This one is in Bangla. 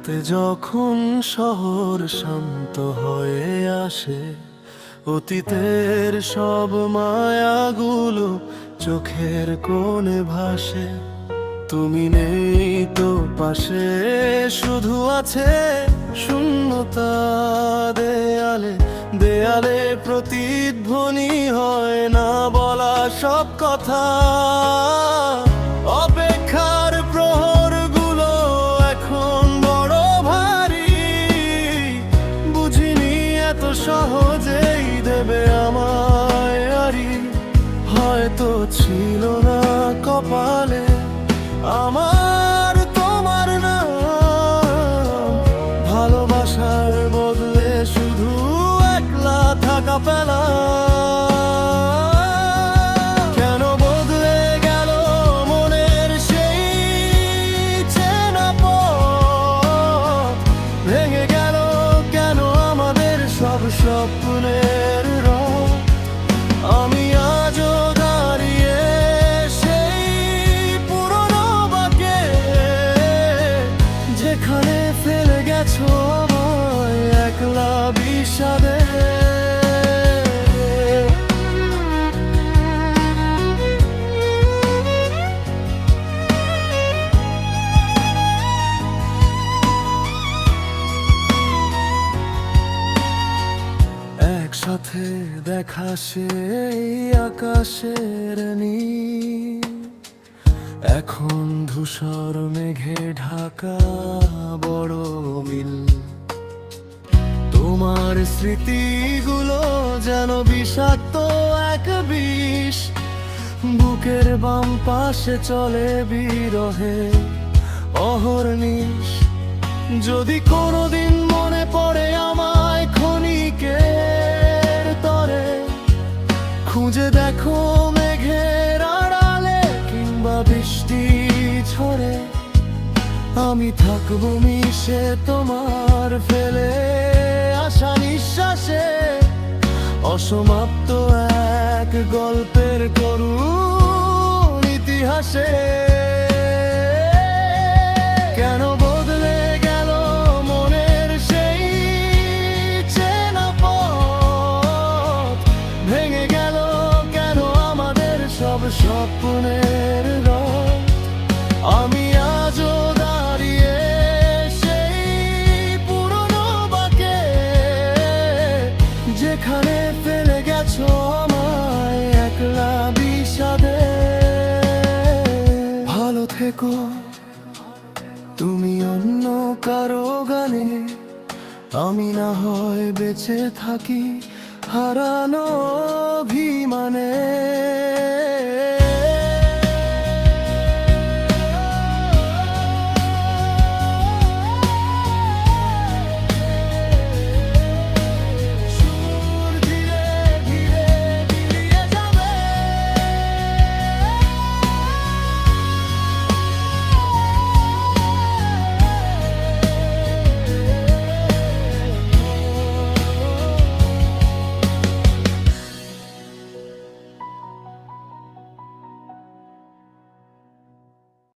রাতে যখন শহর শান্ত হয়ে আসে, অতীতের সব মায়াগুলো চোখের কোণে ভাসে। তুমি নেই তো পাশে, শুধু আছে শূন্যতা। দেয়ালে দেয়ালে প্রতিধ্বনি হয় না বলা সব কথা। অপেক্ষার প্রহরগুলো এখন বড় ভারী। বুঝিনি এত সহজেই দেবে আমায় আরি। হয়তো ছিল না কপালে আমার তোমার নাম। ভালোবাসার বদলে শুধু একলা থাকা পেলাম। কেন বদলে গেল মনের সেই চেনা পথ? ভেঙে গেল কেন আমাদের সব স্বপ্নের রথ? আমি আজও দাঁড়িয়ে সেই পুরনো বাঁকে, যেখানে ফেলে গেছো আমায় একলা বিষাদে। একসাথে দেখা সেই আকাশের নীল এখন ধূসর মেঘে ঢাকা বড় মিল। তোমার স্মৃতিগুলো যেন বিষাক্ত এক বিষ। বুকের বাম পাশে চলে বিরহে অহর্নিশ। যদি কোনোদিন মনে পড়ে আমায় ক্ষণিকের তরে, খুঁজে দেখো মেঘের আড়ালে কিংবা বৃষ্টি ঝরে। আমি থাকবো মিশে তোমার ফেলে আসা নিঃশ্বাসে। অসমাপ্ত এক গল্পের করুণ ইতিহাসে। কেন বদলে গেল মনের সেই চেনা পথ? ভেঙে গেল কেন আমাদের সব স্বপ্নের রথ? আমি আজও দাঁড়িয়ে সেই পুরনো বাঁকে, যেখানে ফেলে গেছো আমায় একলা বিষাদে। ভালো থেকো তুমি অন্য কারো গানে, আমি না হয় বেঁচে থাকি হারানো অভিমানে।